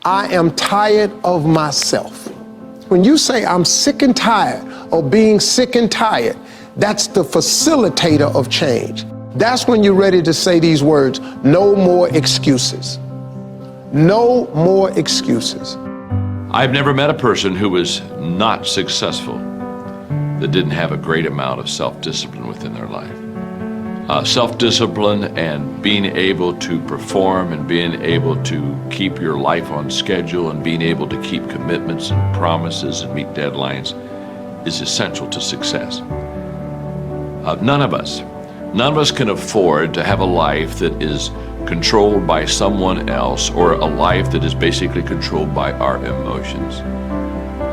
I am tired of myself. When you say I'm sick and tired of being sick and tired, that's the facilitator of change. That's when you're ready to say these words, no more excuses. No more excuses. I've never met a person who was not successful that didn't have a great amount of self-discipline within their life. Self-discipline and being able to perform and being able to keep your life on schedule and being able to keep commitments and promises and meet deadlines is essential to success. None of us can afford to have a life that is controlled by someone else or a life that is basically controlled by our emotions.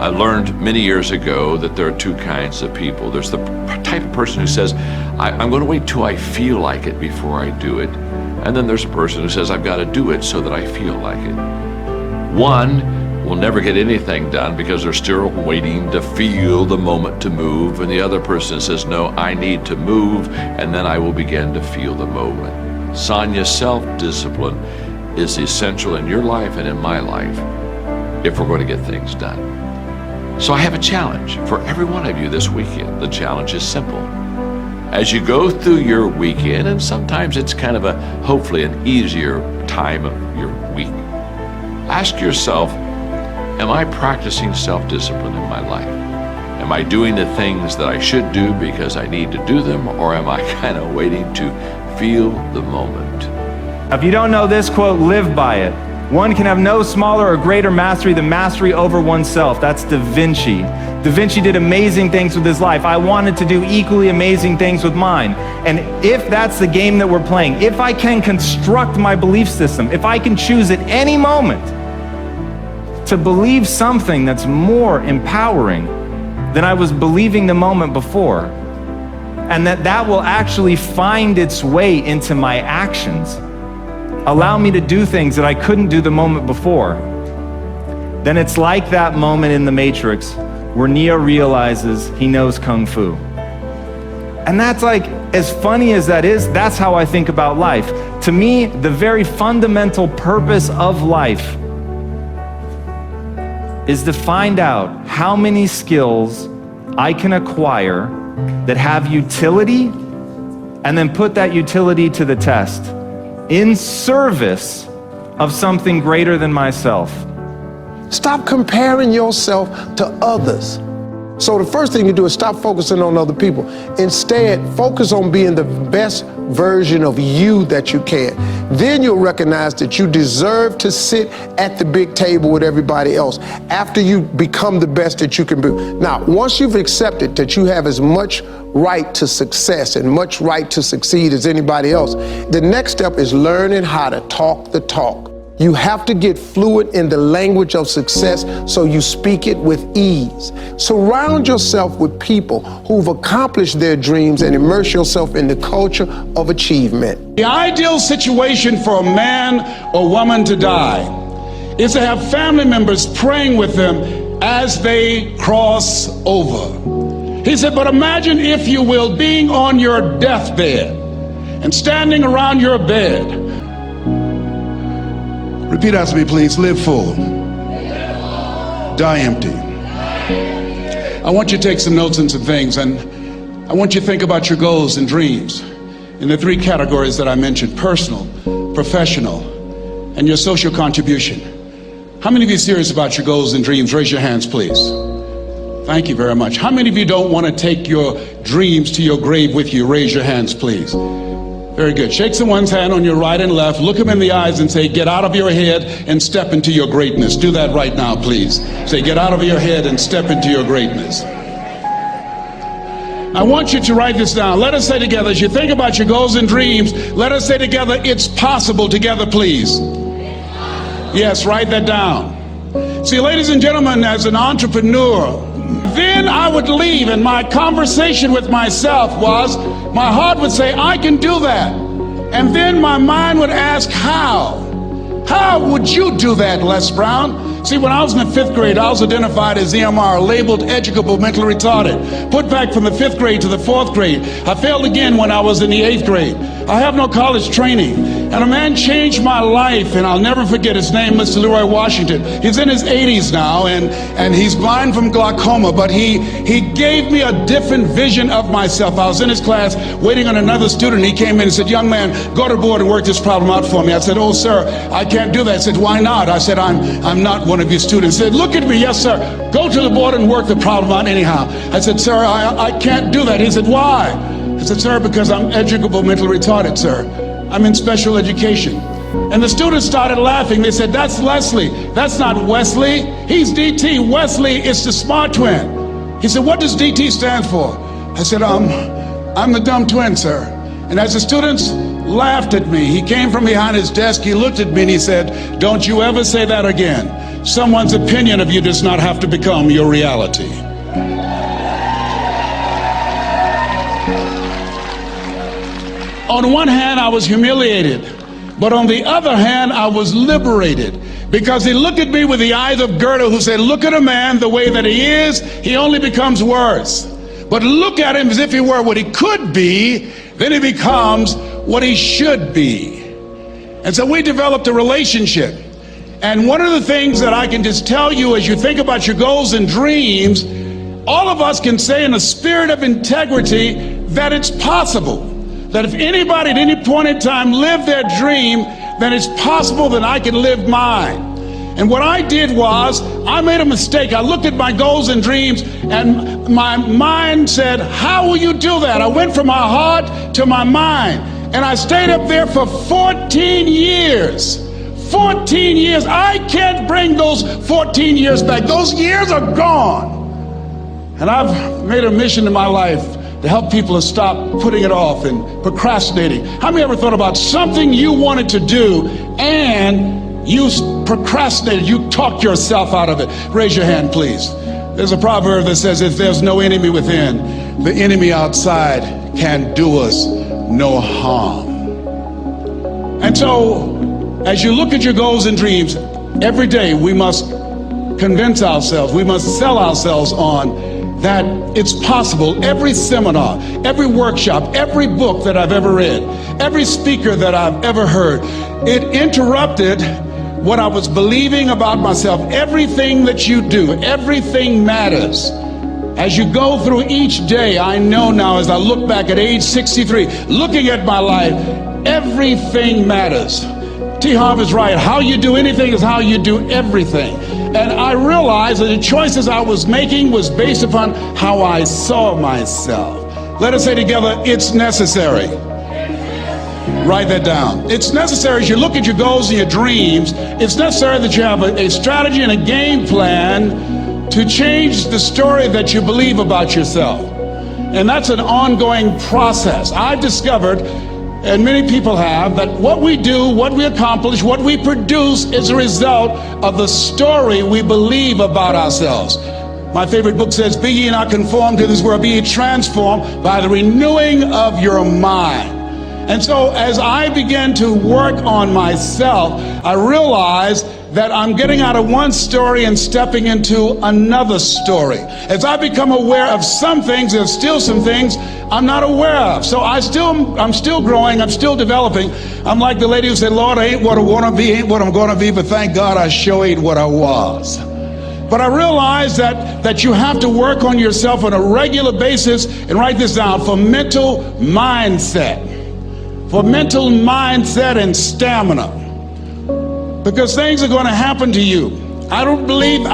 I learned many years ago that there are two kinds of people. There's the type of person who says, I'm going to wait till I feel like it before I do it. And then there's a person who says, I've got to do it so that I feel like it. One will never get anything done because they're still waiting to feel the moment to move. And the other person says, no, I need to move, and then I will begin to feel the moment. Sonia, self-discipline is essential in your life and in my life if we're going to get things done. So I have a challenge for every one of you this weekend. The challenge is simple. As you go through your weekend, and sometimes it's kind of hopefully an easier time of your week, ask yourself, am I practicing self-discipline in my life? Am I doing the things that I should do because I need to do them, or am I kind of waiting to feel the moment? If you don't know this quote, live by it. One can have no smaller or greater mastery than mastery over oneself. That's Da Vinci. Da Vinci did amazing things with his life. I wanted to do equally amazing things with mine. And if that's the game that we're playing, if I can construct my belief system, if I can choose at any moment to believe something that's more empowering than I was believing the moment before, and that will actually find its way into my actions, allow me to do things that I couldn't do the moment before, then it's like that moment in The Matrix where Neo realizes he knows Kung Fu. And that's like, as funny as that is, that's how I think about life. To me, the very fundamental purpose of life is to find out how many skills I can acquire that have utility, and then put that utility to the test in service of something greater than myself. Stop comparing yourself to others. So the first thing you do is stop focusing on other people. Instead, focus on being the best version of you that you can. Then you'll recognize that you deserve to sit at the big table with everybody else after you become the best that you can be. Now, once you've accepted that you have as much right to success and much right to succeed as anybody else, the next step is learning how to talk the talk. You have to get fluent in the language of success so you speak it with ease. Surround yourself with people who've accomplished their dreams and immerse yourself in the culture of achievement. The ideal situation for a man or woman to die is to have family members praying with them as they cross over. He said, but imagine, if you will, being on your deathbed and standing around your bed. Repeat after me, please. Live full. Die empty. I want you to take some notes and some things, and I want you to think about your goals and dreams in the three categories that I mentioned: personal, professional, and your social contribution. How many of you are serious about your goals and dreams? Raise your hands, please. Thank you very much. How many of you don't want to take your dreams to your grave with you? Raise your hands, please. Very good. Shake someone's hand on your right and left, look them in the eyes and say, get out of your head and step into your greatness. Do that right now, please. Say, get out of your head and step into your greatness. I want you to write this down. Let us say together, as you think about your goals and dreams, let us say together, it's possible. Together, please. Yes, write that down. See, ladies and gentlemen, as an entrepreneur, then I would leave, and my conversation with myself was, my heart would say, I can do that. And then my mind would ask, how? How would you do that, Les Brown? See, when I was in the 5th grade, I was identified as EMR, labeled educable mentally retarded. Put back from the 5th grade to the 4th grade. I failed again when I was in the 8th grade. I have no college training. And a man changed my life, and I'll never forget his name, Mr. Leroy Washington. He's in his 80s now, and he's blind from glaucoma, but he gave me a different vision of myself. I was in his class waiting on another student. He came in and said, "Young man, go to the board and work this problem out for me." I said, "Oh, sir, I can't do that." I said, "Why not?" I said, I'm not one of your students." He said, "Look at me." "Yes, sir. Go to the board and work the problem out anyhow." I said, "Sir, I can't do that." He said, "Why?" I said, "Sir, because I'm educable mentally retarded, sir. I'm in special education." And the students started laughing. They said, "That's Leslie. That's not Wesley. He's DT. Wesley is the smart twin." He said, "What does DT stand for?" I said, I'm the dumb twin, sir." And as the students laughed at me, he came from behind his desk, he looked at me and he said, "Don't you ever say that again. Someone's opinion of you does not have to become your reality." On one hand, I was humiliated, but on the other hand, I was liberated, because he looked at me with the eyes of Goethe, who said, "Look at a man the way that he is, he only becomes worse. But look at him as if he were what he could be, then he becomes what he should be." And so we developed a relationship. And one of the things that I can just tell you as you think about your goals and dreams, all of us can say in a spirit of integrity that it's possible. That if anybody at any point in time lived their dream, then it's possible that I can live mine. And what I did was, I made a mistake. I looked at my goals and dreams, and my mind said, "How will you do that?" I went from my heart to my mind, and I stayed up there for 14 years. 14 years. I can't bring those 14 years back. Those years are gone. And I've made a mission in my life to help people to stop putting it off and procrastinating. How many ever thought about something you wanted to do and you procrastinated, you talked yourself out of it? Raise your hand, please. There's a proverb that says, if there's no enemy within, the enemy outside can do us no harm. And so, as you look at your goals and dreams, every day we must convince ourselves, we must sell ourselves on that it's possible. Every seminar, every workshop, every book that I've ever read, every speaker that I've ever heard, it interrupted what I was believing about myself. Everything that you do, everything matters. As you go through each day, I know now as I look back at age 63, looking at my life, everything matters. T. Harv is right. How you do anything is how you do everything. And I realized that the choices I was making was based upon how I saw myself. Let us say together, it's necessary. Write that down. It's necessary as you look at your goals and your dreams, it's necessary that you have a strategy and a game plan to change the story that you believe about yourself. And that's an ongoing process. I've discovered, and many people have, that what we do, what we accomplish, what we produce is a result of the story we believe about ourselves. My favorite book says, "Be ye not conformed to this world, be ye transformed by the renewing of your mind." And so as I began to work on myself, I realized that I'm getting out of one story and stepping into another story. As I become aware of some things, there's still some things I'm not aware of. So I'm still growing, I'm still developing. I'm like the lady who said, "Lord, I ain't what I want to be, ain't what I'm going to be, but thank God I sure ain't what I was." But I realized that you have to work on yourself on a regular basis, and write this down, for mental mindset. For mental mindset and stamina. Because things are going to happen to you. I believe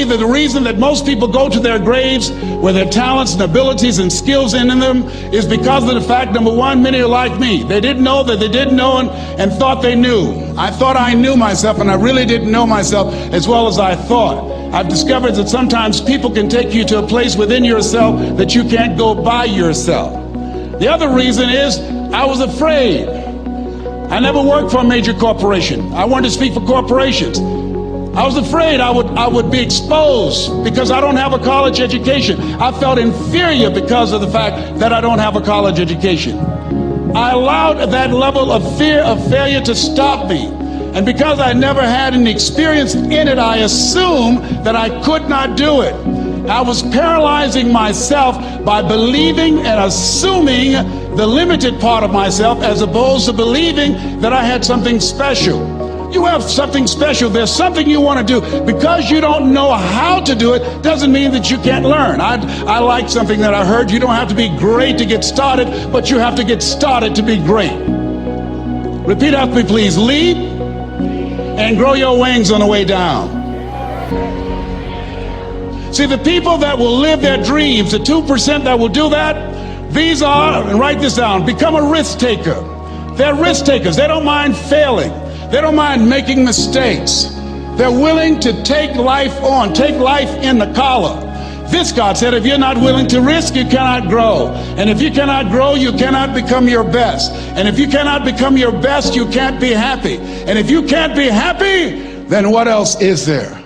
that the reason that most people go to their graves with their talents and abilities and skills in them is because of the fact, number one, many are like me. They didn't know that they didn't know and thought they knew. I thought I knew myself, and I really didn't know myself as well as I thought. I've discovered that sometimes people can take you to a place within yourself that you can't go by yourself. The other reason is I was afraid. I never worked for a major corporation. I wanted to speak for corporations. I was afraid I would be exposed because I don't have a college education. I felt inferior because of the fact that I don't have a college education. I allowed that level of fear of failure to stop me. And because I never had any experience in it, I assumed that I could not do it. I was paralyzing myself by believing and assuming the limited part of myself as opposed to believing that I had something special. You have something special. There's something you want to do. Because you don't know how to do it doesn't mean that you can't learn. I like something that I heard. You don't have to be great to get started, but you have to get started to be great. Repeat after me, please. Leap and grow your wings on the way down. See, the people that will live their dreams, the 2% that will do that, these are, and write this down, become a risk taker. They're risk takers. They don't mind failing. They don't mind making mistakes. They're willing to take life on, take life in the collar. This, God said, if you're not willing to risk, you cannot grow. And if you cannot grow, you cannot become your best. And if you cannot become your best, you can't be happy. And if you can't be happy, then what else is there?